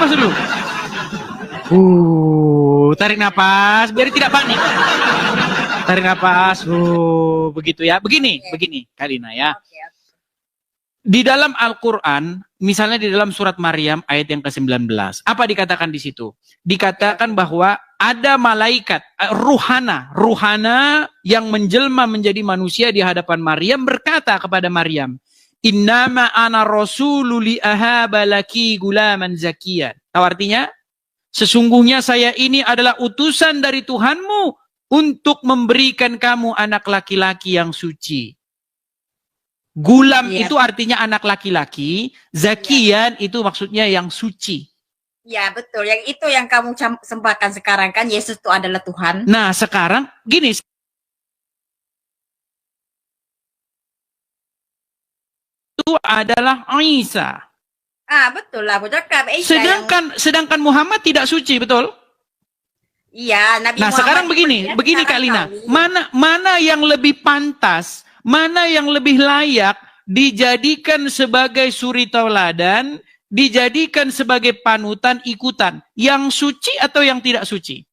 napas dulu. Tarik napas, biar tidak panik. Tarik napas, begitu ya. Begini Kak Lina ya. Di dalam Al-Quran, misalnya di dalam surat Maryam ayat yang ke-19, apa dikatakan di situ? Dikatakan bahwa ada malaikat, ruhana yang menjelma menjadi manusia di hadapan Maryam berkata kepada Maryam, Innama ana rasulu li ahaba laki gulaman zakiyan. Tahu artinya? Sesungguhnya saya ini adalah utusan dari Tuhanmu untuk memberikan kamu anak laki-laki yang suci. Gulam itu artinya anak laki-laki, zakian itu maksudnya yang suci. Ya betul, yang itu yang kamu sembahkan sekarang kan, Yesus itu adalah Tuhan. Nah sekarang gini, itu adalah Isa. Betul lah, aku cakap. Sedangkan Muhammad tidak suci, betul? Iya, Nabi Muhammad. Nah sekarang begini Kak Lina, mana yang lebih pantas? Mana yang lebih layak dijadikan sebagai suri tauladan, dijadikan sebagai panutan ikutan? Yang suci atau yang tidak suci?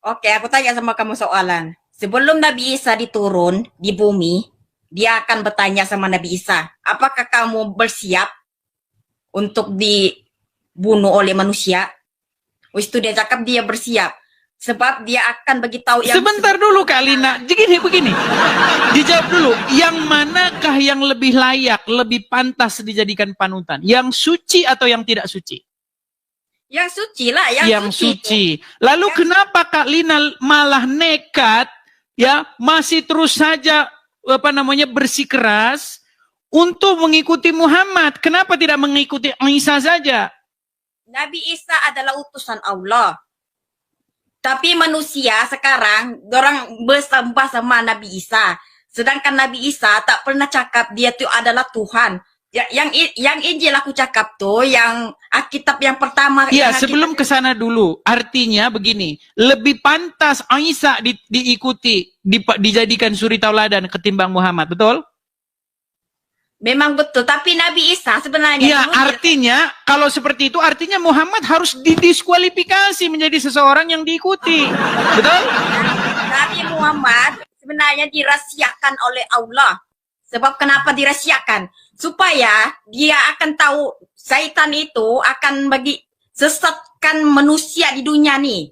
Oke, aku tanya sama kamu soalan. Sebelum Nabi Isa diturun di bumi, dia akan bertanya sama Nabi Isa, apakah kamu bersiap untuk dibunuh oleh manusia? Wis itu dia cakap dia bersiap. Sebab dia akan beritahu yang... Sebentar dulu Kak Lina, begini. Dijawab dulu, yang manakah yang lebih layak, lebih pantas dijadikan panutan? Yang suci atau yang tidak suci? Yang suci lah, yang suci. Lalu kenapa Kak Lina malah nekat, ya, masih terus saja bersikeras untuk mengikuti Muhammad? Kenapa tidak mengikuti Isa saja? Nabi Isa adalah utusan Allah. Tapi manusia sekarang, orang bersembah sama Nabi Isa. Sedangkan Nabi Isa tak pernah cakap dia itu adalah Tuhan. Yang Injil aku cakap tuh, yang Alkitab yang pertama. Iya, sebelum ke sana dulu. Artinya begini, lebih pantas Isa diikuti, dijadikan suri tauladan ketimbang Muhammad, betul? Memang betul, tapi Nabi Isa sebenarnya... Ya, artinya, kalau seperti itu, artinya Muhammad harus didiskualifikasi menjadi seseorang yang diikuti. Betul? Nabi Muhammad sebenarnya dirahasiakan oleh Allah. Sebab kenapa dirahasiakan? Supaya dia akan tahu, syaitan itu akan sesatkan manusia di dunia nih.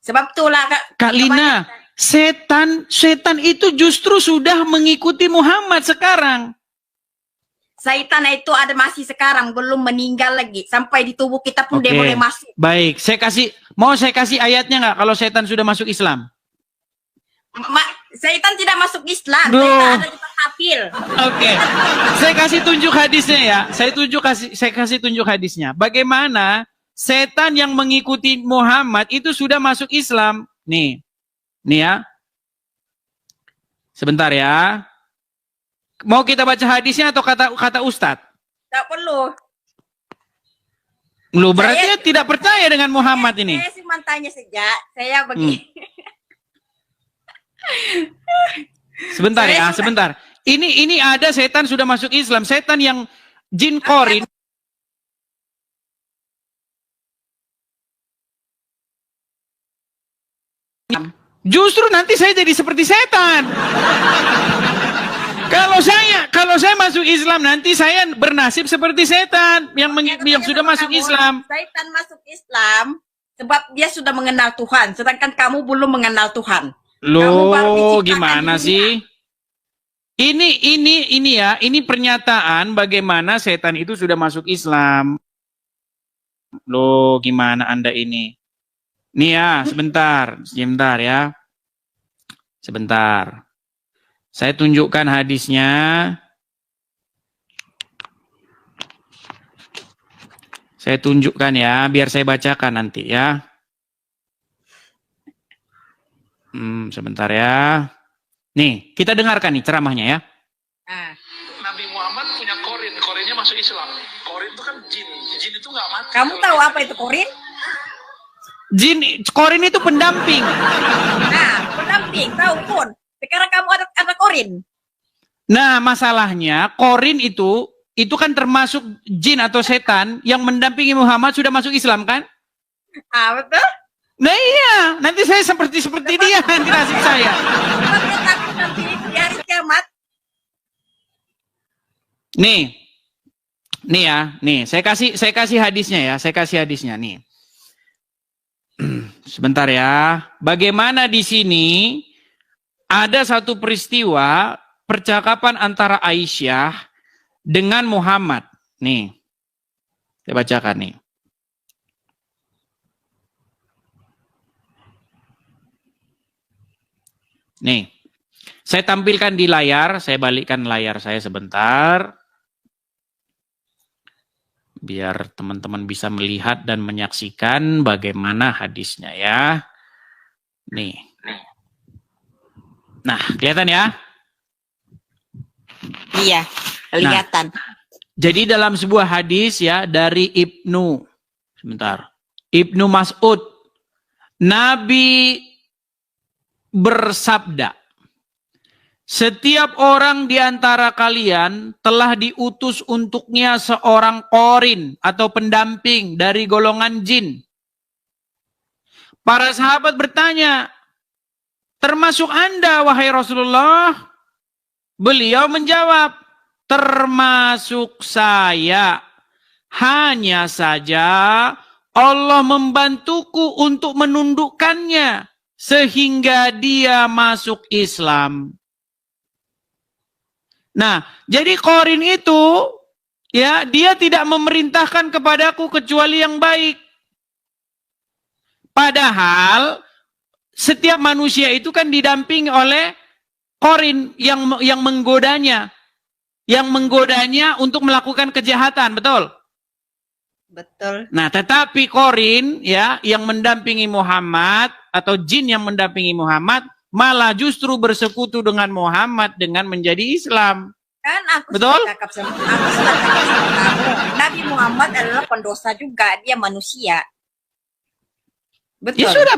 Sebab itulah... Kak Lina, setan itu justru sudah mengikuti Muhammad sekarang. Syaitan itu ada masih sekarang, belum meninggal lagi. Sampai di tubuh kita pun dia boleh masuk. Baik, saya kasih ayatnya nggak kalau setan sudah masuk Islam? Syaitan tidak masuk Islam. Syaitan ada di kafir. Oke. Saya kasih tunjuk hadisnya ya. Saya kasih tunjuk hadisnya. Bagaimana setan yang mengikuti Muhammad itu sudah masuk Islam. Nih ya. Sebentar ya. Mau kita baca hadisnya atau kata Ustadz? Tak perlu. Lu berarti tidak percaya dengan Muhammad ini? Saya cuma tanya saja. Saya begini. Sebentar ya, sebentar. Ini ada setan sudah masuk Islam. Setan yang jin korin. Justru nanti saya jadi seperti setan. Kalau saya masuk Islam nanti saya bernasib seperti setan yang sudah masuk Islam. Setan masuk Islam sebab dia sudah mengenal Tuhan, sedangkan kamu belum mengenal Tuhan. Loh, gimana sih? Ini pernyataan bagaimana setan itu sudah masuk Islam. Loh, gimana Anda ini? Nih ya, sebentar ya. Sebentar. Saya tunjukkan hadisnya. Saya tunjukkan ya, biar saya bacakan nanti ya. Sebentar ya. Nih, kita dengarkan nih ceramahnya ya. Nabi Muhammad punya korin, korinnya masuk Islam. Korin itu kan jin, jin itu nggak mati. Kamu tahu apa itu korin? Korin itu pendamping. Pendamping, tahu pun. Sekarang kamu ada korin. Nah, masalahnya korin itu itu kan termasuk jin atau setan yang mendampingi Muhammad sudah masuk Islam kan? Betul. Nah iya, nanti saya seperti dia nanti nasib saya. Sebab dia takut nanti di hari kiamat. Nih ya, nih saya kasih hadisnya ya, saya kasih hadisnya nih. Sebentar ya. Bagaimana di sini ada satu peristiwa percakapan antara Aisyah dengan Muhammad. Nih. Saya bacakan nih. Nih. Saya tampilkan di layar, saya balikkan layar saya sebentar. Biar teman-teman bisa melihat dan menyaksikan bagaimana hadisnya ya. Nih. Nah, kelihatan ya? Iya, kelihatan. Jadi dalam sebuah hadis ya dari Ibnu Mas'ud, Nabi bersabda, setiap orang di antara kalian telah diutus untuknya seorang qorin atau pendamping dari golongan jin. Para sahabat bertanya, termasuk Anda wahai Rasulullah? Beliau menjawab, termasuk saya. Hanya saja Allah membantuku untuk menundukkannya sehingga dia masuk Islam. Nah, jadi qorin itu ya dia tidak memerintahkan kepadaku kecuali yang baik. Padahal setiap manusia itu kan didampingi oleh qorin yang menggodanya. Yang menggodanya untuk melakukan kejahatan, betul? Betul. Nah, tetapi qorin ya yang mendampingi Muhammad atau jin yang mendampingi Muhammad malah justru bersekutu dengan Muhammad dengan menjadi Islam. Kan aku Betul? sudah cakap sama kamu. Nabi Muhammad adalah pendosa juga, dia manusia. Betul. Ya sudah,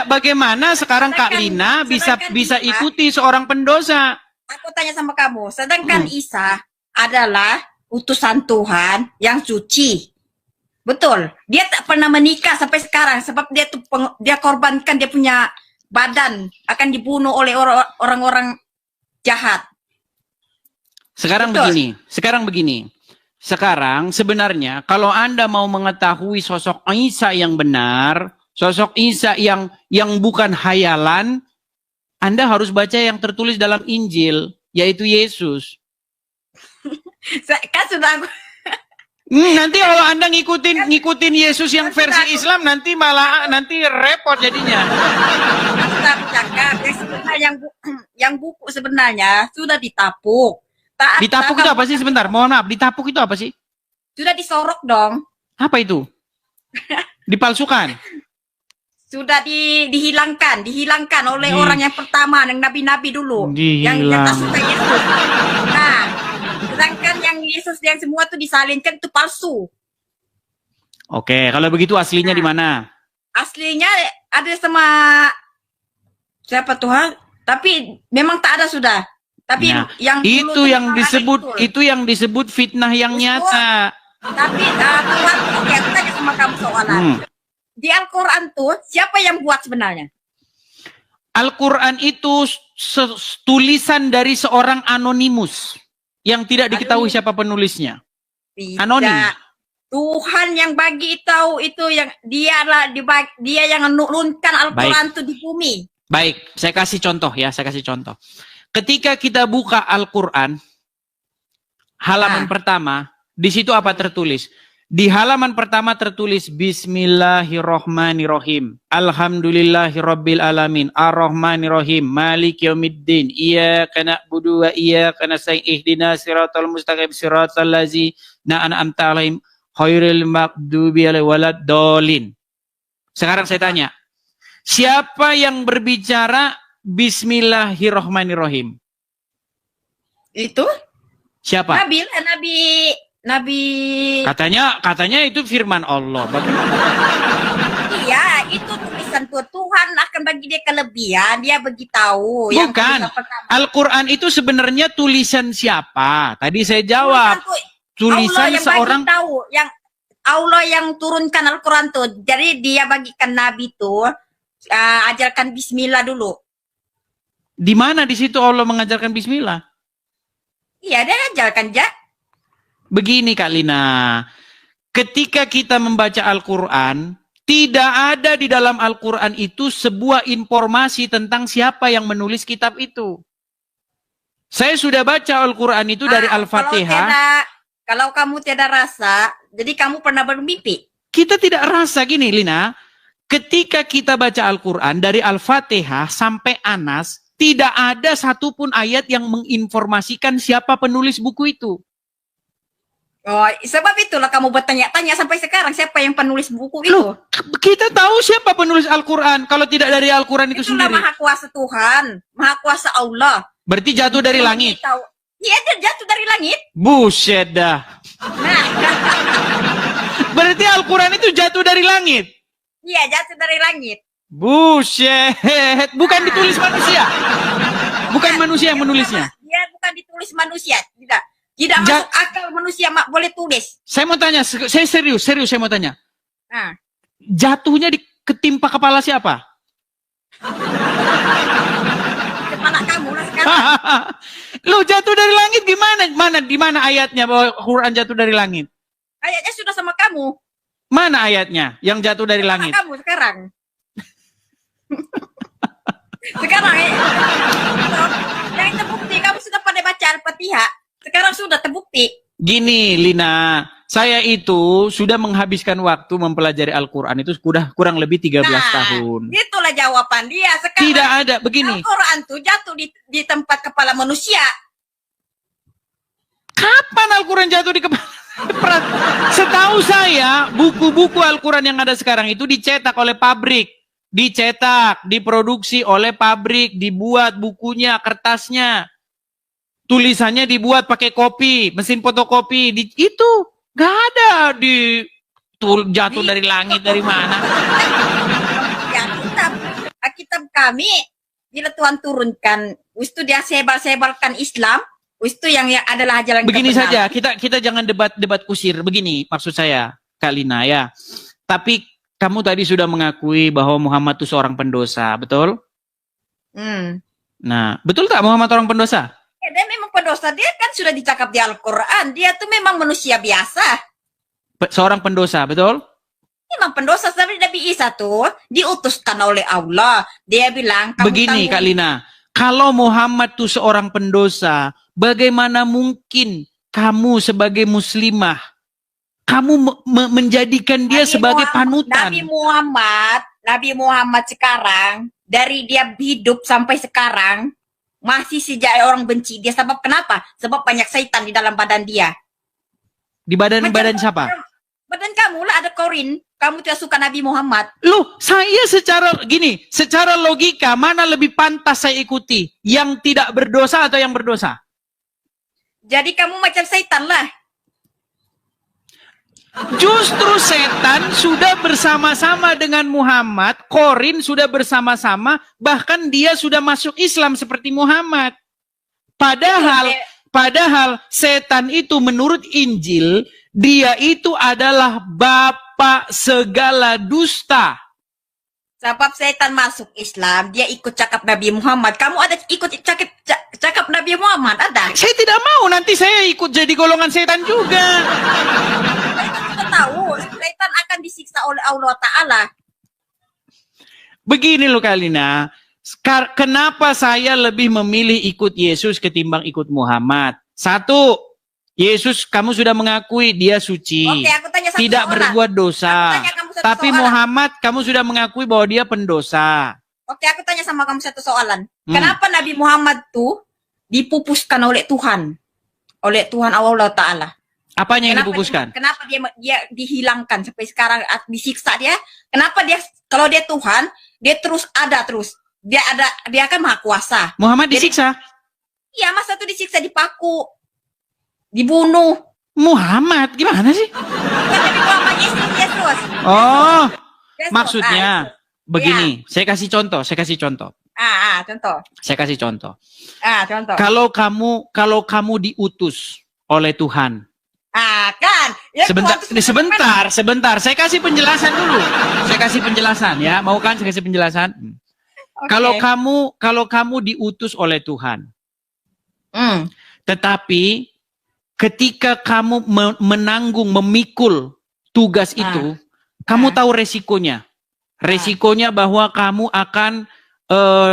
bagaimana sekarang Kak Lina bisa Isa ikuti seorang pendosa? Aku tanya sama kamu, sedangkan Isa adalah utusan Tuhan yang suci. Betul. Dia tak pernah menikah sampai sekarang sebab dia korbankan dia punya badan akan dibunuh oleh orang-orang jahat. Sekarang Betul. begini. Sekarang sebenarnya kalau Anda mau mengetahui sosok Isa yang benar, sosok Isa yang bukan hayalan, Anda harus baca yang tertulis dalam Injil, yaitu Yesus. Kan sudah aku Nanti kalau Anda ngikutin Yesus yang versi Islam, nanti repot jadinya. sudah aku cakap yang sebenarnya yang buku sebenarnya sudah ditapuk. Ditapuk itu apa sih? Sebentar, mohon maaf. Ditapuk itu apa sih? Sudah disorok dong. Apa itu? Dipalsukan? Sudah dihilangkan oleh orang yang pertama, yang nabi-nabi dulu, yang atas Yesus. Nah, sedangkan yang Yesus yang semua tuh disalinkan itu palsu. Oke, kalau begitu aslinya di mana? Aslinya ada sama siapa Tuhan? Tapi memang tak ada sudah. Tapi Nah, yang dulu itu tuh yang memang ada disebut itu yang disebut fitnah yang nyata. Tapi Tuhan, oke, aku tanya sama kamu soalan. Di Al-Quran tuh siapa yang buat sebenarnya? Al-Quran itu tulisan dari seorang anonimus yang tidak diketahui siapa penulisnya. Tidak. Anonim. Tuhan yang bagi tahu itu yang dia yang menurunkan Al-Quran itu di bumi. Baik, saya kasih contoh ya, Ketika kita buka Al-Quran halaman pertama, di situ apa tertulis? Di halaman pertama tertulis Bismillahirrahmanirrahim. Alhamdulillahirabbil alamin. Arrahmanirrahim. Maliki yaumiddin. Iyyaka na'budu wa iyyaka nasta'in. Ihdinas siratal mustaqim siratal ladzina an'amta 'alaihim ghairil maghdubi 'alaihim waladdallin. Sekarang saya tanya, siapa yang berbicara Bismillahirrahmanirrahim? Itu? Siapa? Nabi. Katanya itu firman Allah. Bagaimana? Iya, itu tulisan Tuhan akan bagi dia kelebihan, dia beritahu. Bukan. Al-Quran itu sebenarnya tulisan siapa? Tadi saya jawab. tulisan yang seorang bagi tahu, yang Allah yang turunkan Al-Quran tuh. Jadi dia bagikan Nabi tuh ajarkan Bismillah dulu. di mana di situ Allah mengajarkan bismillah? Iya, dia ajarkan Begini Kak Lina, ketika kita membaca Al-Quran, tidak ada di dalam Al-Quran itu sebuah informasi tentang siapa yang menulis kitab itu. Saya sudah baca Al-Quran itu dari Al-Fatihah. Kalau kamu tidak rasa, jadi kamu pernah bermimpi. Kita tidak rasa gini Lina, ketika kita baca Al-Quran dari Al-Fatihah sampai Anas, tidak ada satupun ayat yang menginformasikan siapa penulis buku itu. Oh, sebab itulah kamu bertanya-tanya sampai sekarang siapa yang penulis buku itu. Loh, kita tahu siapa penulis Al-Quran kalau tidak dari Al-Quran itu Itulah sendiri. Maha Kuasa Tuhan, Maha Kuasa Allah. Berarti jatuh dari langit. Iya, dia jatuh dari langit. Buset dah. Nah, Berarti Al-Quran itu jatuh dari langit. iya jatuh dari langit. Buset. Bukan ditulis manusia. Bukan manusia yang menulisnya. Dia bukan ditulis manusia, tidak. Tidak Ja- masuk akal manusia boleh tulis. Saya mau tanya, saya serius saya mau tanya. Nah, Jatuhnya ketimpa kepala siapa? kepala kamu lah sekarang. Lo jatuh dari langit gimana? Di mana ayatnya bahwa Quran jatuh dari langit? Ayatnya sudah sama kamu. Mana ayatnya yang jatuh dari langit? Kamu sekarang. Sekarang yang terbukti kamu sudah pada baca Al-Fatihah. Sekarang sudah terbukti. Gini Lina, saya itu sudah menghabiskan waktu mempelajari Al-Quran itu sudah kurang lebih 13 tahun. Itulah jawaban dia. Sekarang Tidak ada, begini. Al-Quran tuh jatuh di tempat kepala manusia. Kapan Al-Quran jatuh di kepala? Setahu saya, buku-buku Al-Quran yang ada sekarang itu dicetak oleh pabrik. Dicetak, diproduksi oleh pabrik, dibuat bukunya, kertasnya. Tulisannya dibuat pakai kopi, mesin fotokopi. Itu nggak ada jatuh dari langit dari mana? Ya, kitab kami bila Tuhan turunkan, itu dia sebar-sebarkan Islam, itu yang adalah ajaran Begini kebenaran. saja, kita jangan debat kusir. Begini maksud saya, Kak Lina ya. Tapi kamu tadi sudah mengakui bahwa Muhammad itu seorang pendosa, betul? Nah, betul tak Muhammad orang pendosa? Ya, dia memang pendosa, dia kan sudah dicakap di Al-Quran, dia tuh memang manusia biasa. Seorang pendosa, betul? Memang pendosa, tapi Nabi Isa tuh diutuskan oleh Allah. Dia bilang, kamu Begini tanggung. Kak Lina, kalau Muhammad itu seorang pendosa, bagaimana mungkin kamu sebagai muslimah, kamu menjadikan dia sebagai panutan? Nabi Muhammad sekarang, dari dia hidup sampai sekarang, masih sejak orang benci dia. Sebab kenapa? Sebab banyak setan di dalam badan dia. Di badan siapa? Badan kamu lah ada korin. Kamu tidak suka Nabi Muhammad. Loh, saya secara logika, mana lebih pantas saya ikuti? Yang tidak berdosa atau yang berdosa? Jadi kamu macam setan lah. Justru setan sudah bersama-sama dengan Muhammad, korin sudah bersama-sama, bahkan dia sudah masuk Islam seperti Muhammad. Padahal setan itu menurut Injil, dia itu adalah bapak segala dusta. Sebab setan masuk Islam, dia ikut cakap Nabi Muhammad. Kamu ada ikut cakap Nabi Muhammad? Ada? Saya tidak mau, nanti saya ikut jadi golongan setan juga. Kita tahu, setan akan disiksa oleh Allah Ta'ala. Begini loh Kalina, kenapa saya lebih memilih ikut Yesus ketimbang ikut Muhammad? Satu, Yesus kamu sudah mengakui dia suci, Oke, aku tanya satu tidak soalan. berbuat dosa. Aku tanya kamu satu Tapi soalan. Muhammad kamu sudah mengakui bahwa dia pendosa. Oke, aku tanya sama kamu satu soalan. Kenapa Nabi Muhammad tuh dipupuskan oleh Tuhan? Oleh Tuhan Allah Ta'ala. Apanya yang dipupuskan? Kenapa dia dihilangkan sampai sekarang disiksa dia? Kenapa dia kalau dia Tuhan, dia terus ada terus. Dia akan maha kuasa. Muhammad disiksa? Iya, masa tuh disiksa, dipaku, dibunuh. Muhammad gimana sih? Bukan Nabi Muhammad, Yesus. Oh, Yesus. maksudnya Yesus. begini, saya kasih contoh. Contoh. Saya kasih contoh. Contoh. Kalau kamu diutus oleh Tuhan, Ah, kan? Ya, Sebentar, Tuhan itu sebentar. Saya kasih penjelasan dulu. Saya kasih penjelasan ya. Mau kan saya kasih penjelasan? Oke. Kalau kamu diutus oleh Tuhan, Hmm. tetapi ketika kamu menanggung, memikul tugas itu, kamu tahu resikonya. Resikonya bahwa kamu akan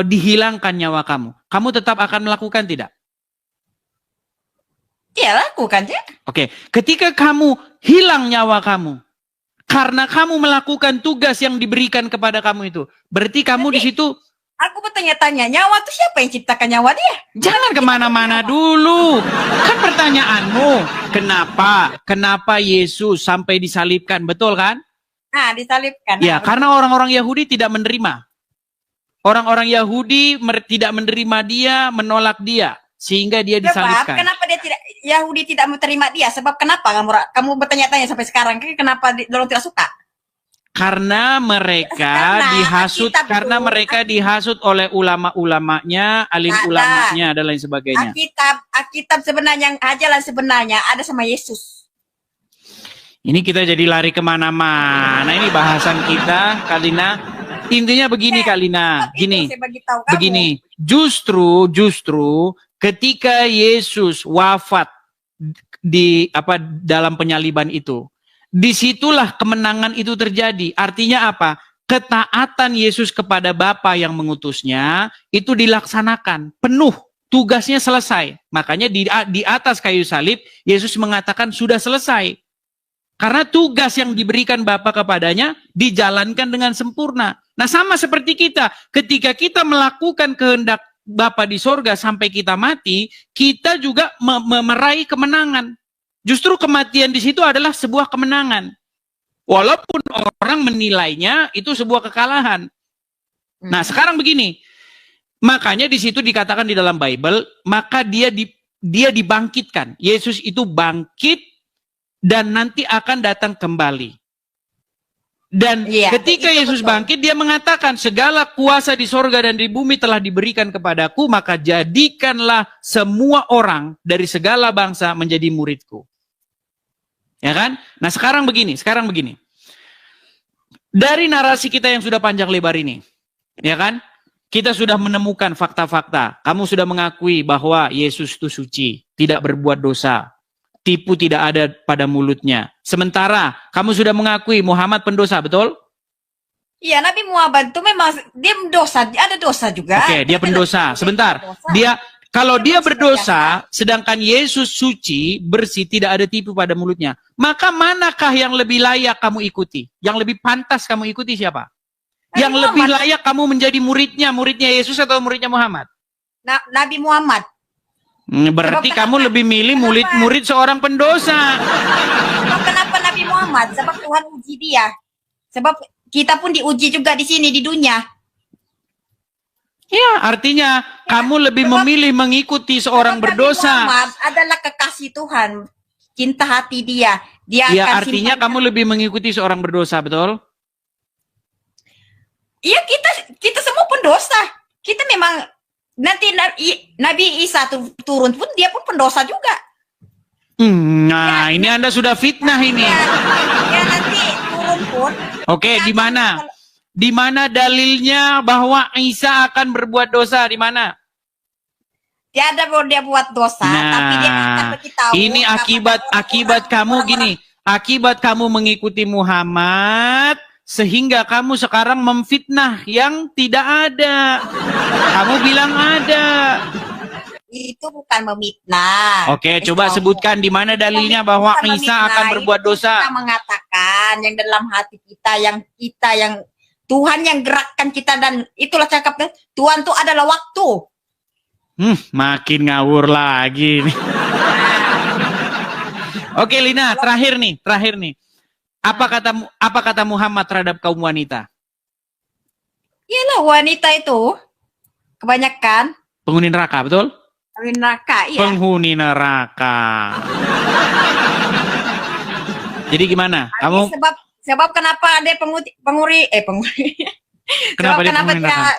dihilangkan nyawa kamu. Kamu tetap akan melakukan tidak? Ya, lakukan ya. Oke, ketika kamu hilang nyawa kamu, karena kamu melakukan tugas yang diberikan kepada kamu itu, berarti kamu di situ Aku bertanya-tanya, nyawa itu siapa yang ciptakan nyawa dia? jangan kemana-mana dulu. Kan pertanyaanmu, kenapa Yesus sampai disalibkan, betul kan? Nah, disalibkan. Ya, karena orang-orang Yahudi tidak menerima. Orang-orang Yahudi tidak menerima dia, menolak dia, sehingga dia Sebab disalibkan. kenapa Yahudi tidak menerima dia? Sebab kenapa kamu bertanya-tanya sampai sekarang? Kenapa dorong tidak suka? Karena mereka dihasut oleh ulama-ulamanya, alim ulamanya dan lain sebagainya. Alkitab sebenarnya yang ajaran sebenarnya ada sama Yesus. Ini kita jadi lari kemana-mana. Ini bahasan kita, Kalina. Intinya begini, Kalina. Begini. Justru ketika Yesus wafat dalam penyaliban itu, disitulah kemenangan itu terjadi. Artinya apa? Ketaatan Yesus kepada Bapa yang mengutusnya itu dilaksanakan penuh. Tugasnya selesai. Makanya di atas kayu salib, Yesus mengatakan sudah selesai. Karena tugas yang diberikan Bapa kepadanya dijalankan dengan sempurna. Nah, sama seperti kita. Ketika kita melakukan kehendak Bapa di sorga sampai kita mati, kita juga meraih kemenangan. Justru kematian di situ adalah sebuah kemenangan. Walaupun orang menilainya itu sebuah kekalahan. Nah, sekarang begini. Makanya di situ dikatakan di dalam Bible, maka dia dibangkitkan. Yesus itu bangkit dan nanti akan datang kembali. Dan ketika Yesus bangkit, dia mengatakan, segala kuasa di sorga dan di bumi telah diberikan kepadaku, maka jadikanlah semua orang dari segala bangsa menjadi muridku. Ya kan? Nah, sekarang begini. Dari narasi kita yang sudah panjang lebar ini, ya kan? Kita sudah menemukan fakta-fakta. Kamu sudah mengakui bahwa Yesus itu suci, tidak berbuat dosa, tipu tidak ada pada mulutnya. Sementara kamu sudah mengakui Muhammad pendosa, betul? Iya, Nabi Muhammad itu memang dia dosa, ada dosa juga. Oke, dia pendosa. Sebentar. Kalau dia berdosa, sedangkan Yesus suci, bersih, tidak ada tipu pada mulutnya, maka manakah yang lebih layak kamu ikuti? Yang lebih pantas kamu ikuti siapa? Yang lebih layak kamu menjadi muridnya Yesus atau muridnya Muhammad? Nabi Muhammad. Berarti kamu lebih milih murid seorang pendosa. Sebab kenapa Nabi Muhammad? Sebab Tuhan uji dia. Sebab kita pun diuji juga di sini di dunia. Ya, artinya kamu lebih memilih mengikuti seorang berdosa. Nabi Muhammad adalah kekasih Tuhan. Cinta hati dia. Dia ya, akan artinya kamu lebih mengikuti seorang berdosa, betul? Iya, kita semua pendosa. Kita memang nanti Nabi Isa turun pun dia pun pendosa juga. Nah, ini Anda sudah fitnah ini. Ya nanti turun pun. Oke, di mana? Di mana dalilnya bahwa Isa akan berbuat dosa? Di mana? Tiada bahwa dia buat dosa, tapi dia akan beritahu. Ini akibat kamu gini. Akibat kamu mengikuti Muhammad, sehingga kamu sekarang memfitnah yang tidak ada. Kamu bilang ada. Itu bukan memfitnah. Oke, coba sebutkan di mana dalilnya bahwa Isa akan berbuat dosa. Kita mengatakan yang dalam hati kita, yang Tuhan yang gerakkan kita, dan itulah cakapnya. Tuhan itu adalah waktu. Makin ngawur lagi nih. Oke, Lina, terakhir nih. Apa kata Muhammad terhadap kaum wanita? Iyalah, wanita itu kebanyakan penghuni neraka, betul? Penghuni neraka, iya. Penghuni neraka. Jadi gimana? Kamu sebab kenapa ada penghuni Kenapa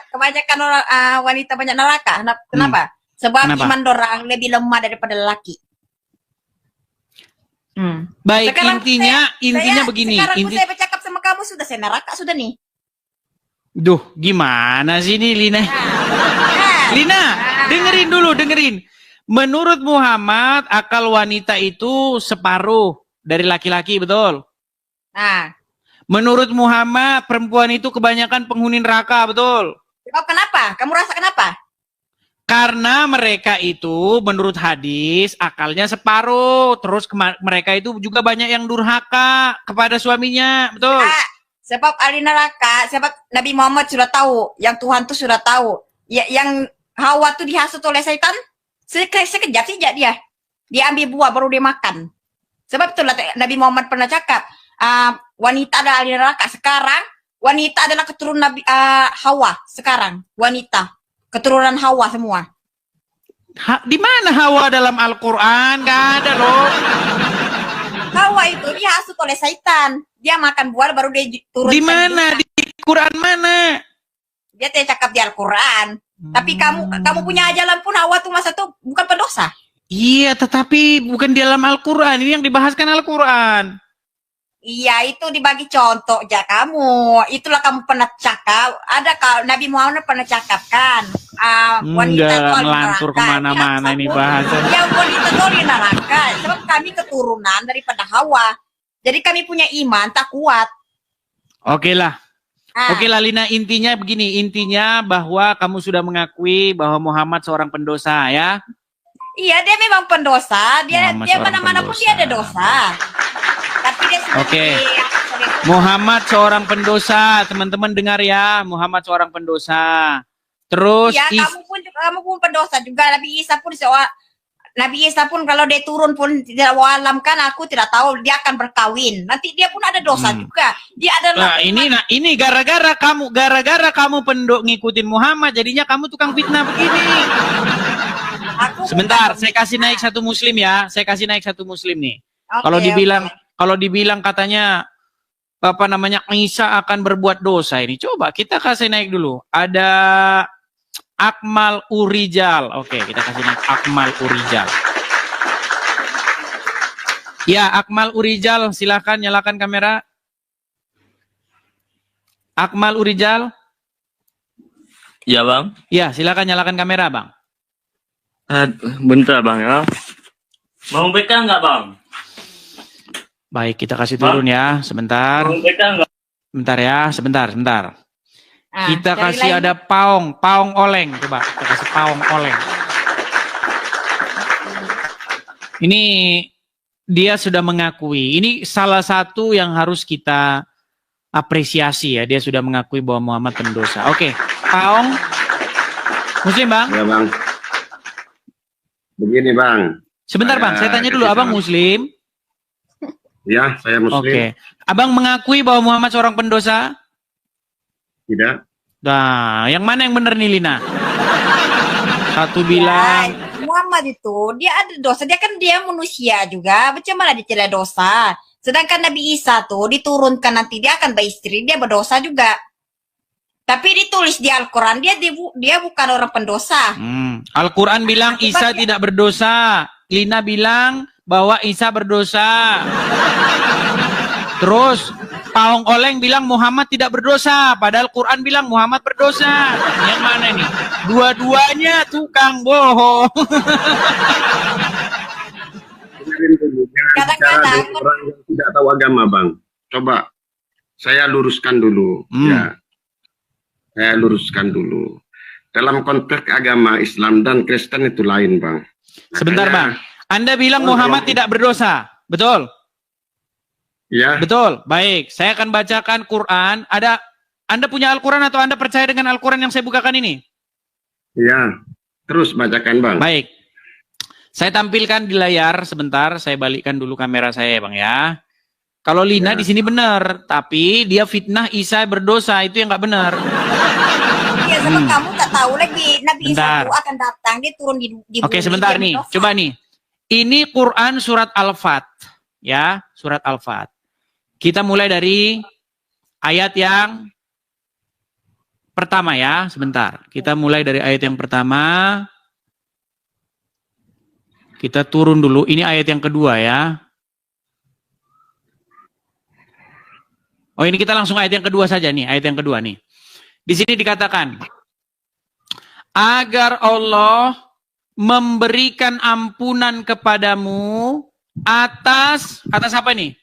kebanyakan orang wanita banyak neraka? Kenapa? Sebab kenapa? iman dorang lebih lemah daripada lelaki. Baik, Sekarang intinya begini. Sekarang saya bercakap sama kamu sudah saya neraka sudah nih. Duh, gimana sih ini Lina? Nah, Lina, dengerin. Menurut Muhammad, akal wanita itu separuh dari laki-laki, betul? nah, Menurut Muhammad, perempuan itu kebanyakan penghuni neraka, betul? sebab kenapa? Kamu rasa kenapa? Karena mereka itu menurut hadis akalnya separuh, terus mereka itu juga banyak yang durhaka kepada suaminya, betul? Sebab ahli neraka, sebab Nabi Muhammad sudah tahu, yang Tuhan tuh sudah tahu. Ya, yang Hawa tuh dihasut oleh setan, sekejap saja dia ambil buah baru dia makan. Sebab itulah Nabi Muhammad pernah cakap, wanita adalah ahli neraka. Sekarang wanita adalah keturunan Nabi Hawa. Sekarang wanita keturunan Hawa semua. Di mana Hawa dalam Al-Quran? Gak ada loh. Hawa itu dihasut oleh setan. Dia makan buah baru dia turun. Di mana? Di Quran mana? Dia tidak cakap di Al-Quran. Tapi kamu punya ajalan pun Hawa tuh masa tuh bukan pendosa. Iya, tetapi bukan di dalam Al-Quran. Ini yang dibahaskan Al-Quran. Iya, itu dibagi contoh aja kamu. Itulah kamu pernah cakap. Ada kalau Nabi Muhammad pernah cakap kan. Wanita itu ahli melantur neraka. kemana-mana ini bahasan. Ya, wanita itu ahli neraka. Sebab kami keturunan daripada Hawa. Jadi kami punya iman tak kuat. Oke lah. Oke lah Lina, intinya begini. Intinya bahwa kamu sudah mengakui bahwa Muhammad seorang pendosa ya. Iya, dia memang pendosa. Dia mana-mana pun dia ada dosa. Tapi dia sudah Muhammad seorang pendosa, teman-teman dengar ya, Muhammad seorang pendosa. Terus ya, kamu pun pendosa juga. Nabi Isa pun kalau dia turun pun tidak walam kan, aku tidak tahu dia akan berkawin. Nanti dia pun ada dosa juga. Dia adalah ini gara-gara kamu pendok ngikutin Muhammad, jadinya kamu tukang fitnah begini. Sebentar, saya kasih naik satu muslim ya. Saya kasih naik satu muslim nih. Kalau dibilang katanya apa namanya Isa akan berbuat dosa ini. Coba kita kasih naik dulu. Ada Akmal Urijal. Oke, kita kasih naik Akmal Urijal. Ya, Akmal Urijal, silakan nyalakan kamera. Akmal Urijal. Ya, Bang. Ya, silakan nyalakan kamera, Bang. Bentar, Bang ya. Mau BK nggak, Bang? Baik, kita kasih turun ya, sebentar. Mau BK nggak? Bentar ya, sebentar. Kita kasih ada paong oleng, coba kita kasih paong oleng. Ini dia sudah mengakui. Ini salah satu yang harus kita apresiasi ya. Dia sudah mengakui bahwa Muhammad pendosa. Oke, paong. Muslim, Bang? Ya, Bang. Begini, Bang. Sebentar, Bang. Saya tanya dulu, Abang Muslim? Ya, saya Muslim. Oke. Abang mengakui bahwa Muhammad seorang pendosa? Tidak. Nah, yang mana yang benar nih, Lina? Satu bilang Muhammad itu dia ada dosa, dia manusia juga. Macam mana dia tidak dosa? Sedangkan Nabi Isa tuh diturunkan nanti dia akan beristri, dia berdosa juga. Tapi ditulis di Al-Quran dia bukan orang pendosa. Al-Quran bilang Isa tidak berdosa. Lina bilang bahwa Isa berdosa. Terus Paong Oleng bilang Muhammad tidak berdosa. Padahal Quran bilang Muhammad berdosa. Yang mana ini? Dua-duanya tukang bohong. Kadang-kadang orang yang tidak tahu agama, Bang. Coba saya luruskan dulu. Ya. Saya luruskan dulu. Dalam konteks agama Islam dan Kristen itu lain, Bang. Sebentar, Bang. Anda bilang Muhammad tidak berdosa, betul? Ya. Betul. Baik, saya akan bacakan Quran. Anda punya Al-Quran atau Anda percaya dengan Al-Quran yang saya bukakan ini? Ya. Terus bacakan, Bang. Baik. Saya tampilkan di layar sebentar. Saya balikkan dulu kamera saya, Bang ya. Kalau Lina di sini benar, tapi dia fitnah Isa berdosa, itu yang nggak benar. Iya, sama kamu tak tahu lagi Nabi Isa itu akan datang, dia turun di bumi. Oke, sebentar nih, coba nih. Ini Quran surat Al-Fat, ya, surat Al-Fat. Kita mulai dari ayat yang pertama ya, sebentar. Kita mulai dari ayat yang pertama. Kita turun dulu, ini ayat yang kedua ya. Oh, ini kita langsung ayat yang kedua saja nih, ayat yang kedua nih. Di sini dikatakan, agar Allah memberikan ampunan kepadamu atas apa nih?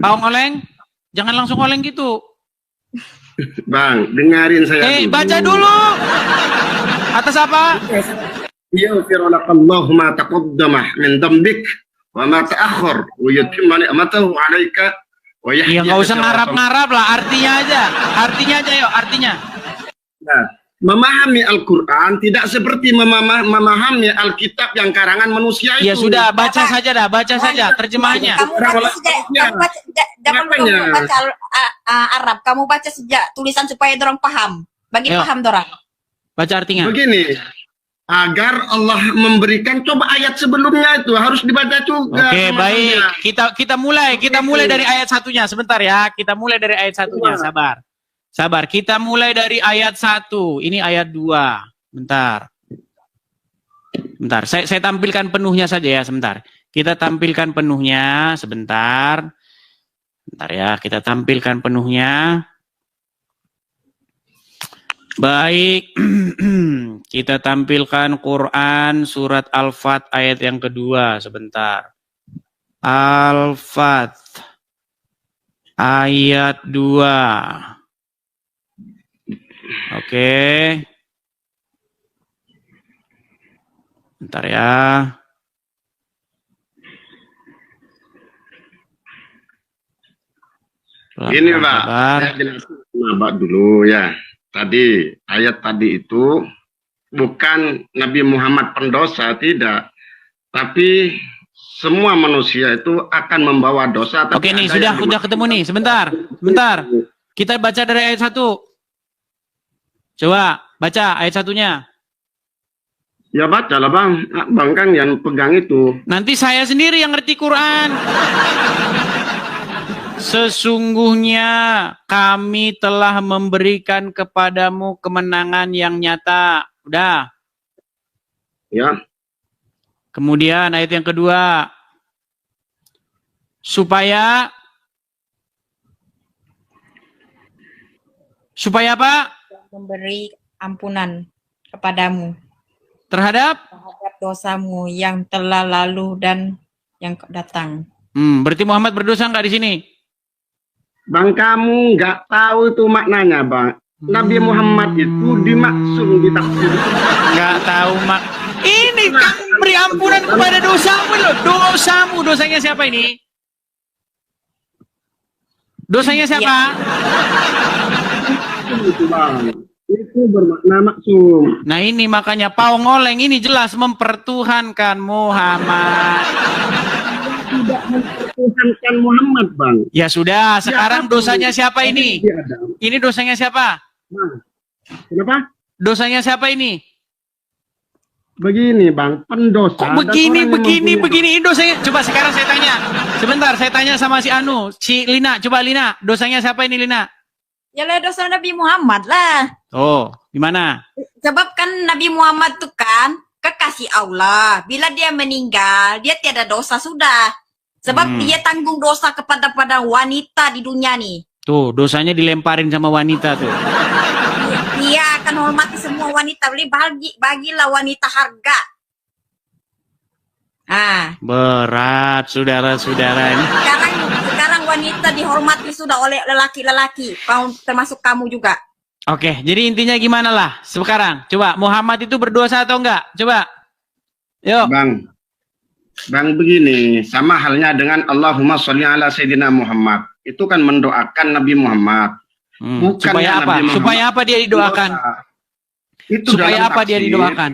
Paung oleng? Jangan langsung oleng gitu. Bang, dengarin saya Baca dulu. Atas apa? Yaghfir lakallahu ma taqaddama min dhanbik wa ma ta'akhkhar wa yutimma ni'matahu 'alaika wa Ya nggak usah ngarap-ngarap lah, artinya aja. Artinya aja yuk, artinya. Nah, memahami Al-Quran tidak seperti memahami Alkitab yang karangan manusia itu. Ya sudah, baca saja dah, baca saja terjemahnya. Kamu baca sejak, kamu baca, jangan Makanya. kamu baca Arab, kamu baca sejak tulisan supaya dorang paham. Bagi Ayo. paham dorang. Baca artinya. Begini, agar Allah memberikan, coba ayat sebelumnya itu harus dibaca juga. Oke, sama baik. saja. Kita mulai dari ayat satunya sebentar ya. Kita mulai dari ayat satunya, sabar. Sabar, kita mulai dari ayat 1. Ini ayat 2. Bentar. Bentar, saya tampilkan penuhnya saja ya, sebentar. Kita tampilkan penuhnya sebentar. Bentar ya, kita tampilkan penuhnya. Baik, kita tampilkan Quran surat Al-Fat ayat yang kedua sebentar. Al-Fat ayat 2. Oke. Bentar ya. Ini Pak, Sabar. saya jelasin Pak dulu ya. Tadi, ayat tadi itu bukan Nabi Muhammad pendosa, tidak. Tapi semua manusia itu akan membawa dosa. Tapi Oke nih, ada yang sudah ketemu nih. Sebentar. Kita baca dari ayat 1. Coba, baca ayat 1-nya. Ya baca lah Bang. Bang kan yang pegang itu. Nanti saya sendiri yang ngerti Quran. Sesungguhnya kami telah memberikan kepadamu kemenangan yang nyata. Udah. Ya. Kemudian ayat yang kedua. Supaya apa? Memberi ampunan kepadamu Terhadap? dosamu yang telah lalu dan yang datang. Berarti Muhammad berdosa nggak di sini? Bang, kamu nggak tahu itu maknanya Bang. Nabi Muhammad itu dimaksud ditafsir. Nggak tahu Ini kan beri ampunan kepada dosamu loh. Dosanya siapa ini? Dosanya siapa? Itu Bang. Itu bermakna maksum. Nah ini makanya paung oleng ini jelas mempertuhankan Muhammad. Tidak mempertuhankan Muhammad Bang. Ya sudah, sekarang dosanya siapa ini? Dia Adam. Ini dosanya siapa? Bang, kenapa? Dosanya siapa ini? Begini Bang, pendosa. Kok begini? Ini dosanya. Coba sekarang saya tanya. Sebentar, saya tanya sama si Lina. Coba Lina, dosanya siapa ini Lina? Ya lah dosa Nabi Muhammad lah. Oh, gimana? Sebab kan Nabi Muhammad tuh kan kekasih Allah. Bila dia meninggal, dia tiada dosa sudah. Sebab dia tanggung dosa kepada wanita di dunia nih. Tuh, dosanya dilemparin sama wanita tuh. Dia akan hormati semua wanita. Bagilah wanita harga. Berat, saudara-saudara ini. Sekarang wanita dihormati sudah oleh lelaki-lelaki. Termasuk kamu juga. Oke, jadi intinya gimana lah sekarang? Coba, Muhammad itu berdosa atau enggak? Coba. Yuk. Bang begini, sama halnya dengan Allahumma sholli ala Sayyidina Muhammad. Itu kan mendoakan Nabi Muhammad. Bukan supaya apa? Nabi Supaya apa dia didoakan? Itu supaya apa dia tafsir, didoakan?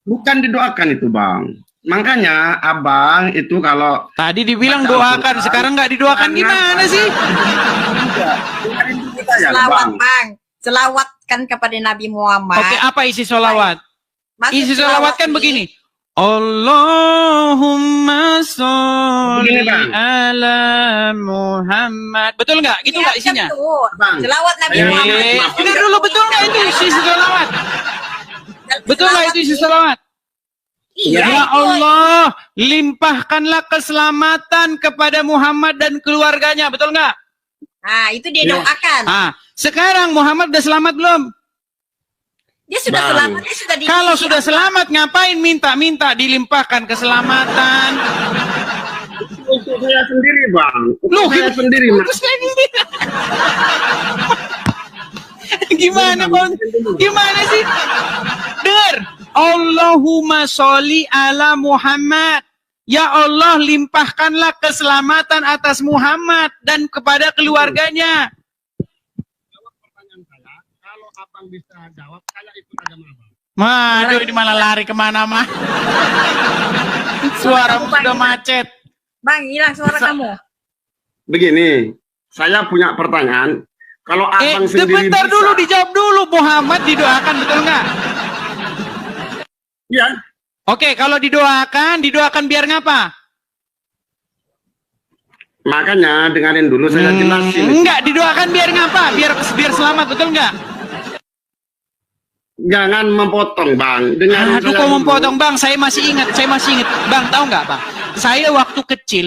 Bukan didoakan itu Bang. Makanya abang itu kalau tadi dibilang doakan, sekarang nggak didoakan gimana sih? Selawat Bang. Selawatkan kepada Nabi Muhammad. Oke, apa isi sholawat? Isi sholawat kan begini. Allahumma sholli ala Muhammad. Betul nggak? Gitu nggak isinya? Bang. Selawat Nabi Muhammad. Ini dulu betul nggak itu isi sholawat? Betul nggak itu isi sholawat? Iya. Ya Allah, limpahkanlah keselamatan kepada Muhammad dan keluarganya, betul nggak? Nah, itu dia Iya. doakan. Sekarang Muhammad udah selamat belum? Dia sudah Bang. selamat, dia sudah di Kalau sudah selamat, ngapain minta dilimpahkan keselamatan? Untuk saya sendiri, Bang. Loh, Untuk saya sendiri, Mas. Terus lagi. Gimana, Bang? Gimana sih? Dengar. Allahumma sholli ala Muhammad. Ya Allah, limpahkanlah keselamatan atas Muhammad dan kepada keluarganya. Jawab pertanyaan saya. Kalau abang bisa jawab, saya ikut agama abang. Aduh, ini malah lari kemana mah. Suara sudah macet. Bang, hilang suara kamu. Begini, saya punya pertanyaan. Kalau abang sendiri Sebentar bisa, dulu, dijawab dulu. Muhammad didoakan, betul nggak? ya, Oke, kalau didoakan biar ngapa? makanya dengerin dulu saya jelasin. Enggak, didoakan biar ngapa? Biar selamat, betul nggak? Jangan memotong, Bang. Dengerin Aduh, saya kok dulu. memotong, Bang? Saya masih ingat. Bang, tahu nggak, Bang? Saya waktu kecil,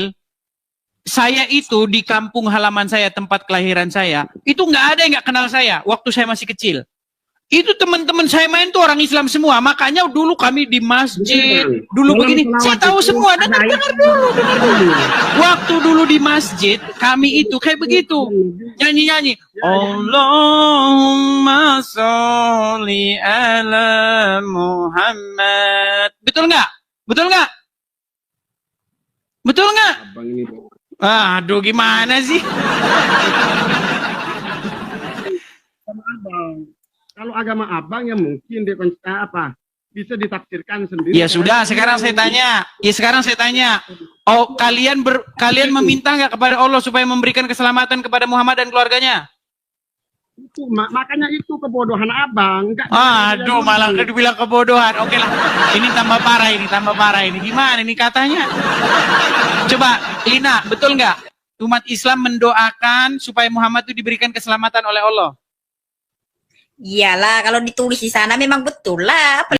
saya itu di kampung halaman saya, tempat kelahiran saya, itu nggak ada yang nggak kenal saya waktu saya masih kecil. Itu teman-teman saya main tuh orang Islam semua. Makanya dulu kami di masjid, dulu begini. Saya tahu semua. Dengar dulu. Waktu dulu di masjid, kami itu kayak begitu. Nyanyi-nyanyi. Allahumma sholli ala Muhammad. Betul nggak? Betul nggak? Betul nggak? Abang ini, Bang. Aduh, gimana sih? Sama abang. Kalau agama abang ya mungkin bisa ditafsirkan sendiri. Ya sudah, sekarang saya tanya. Oh, kalian meminta nggak kepada Allah supaya memberikan keselamatan kepada Muhammad dan keluarganya? Itu, makanya itu kebodohan abang. Enggak, Aduh, malah dibilang kebodohan. Oke lah, ini tambah parah ini. Gimana ini katanya? Coba, Lina, betul nggak? Umat Islam mendoakan supaya Muhammad itu diberikan keselamatan oleh Allah. Iyalah, kalau ditulis di sana memang betul lah.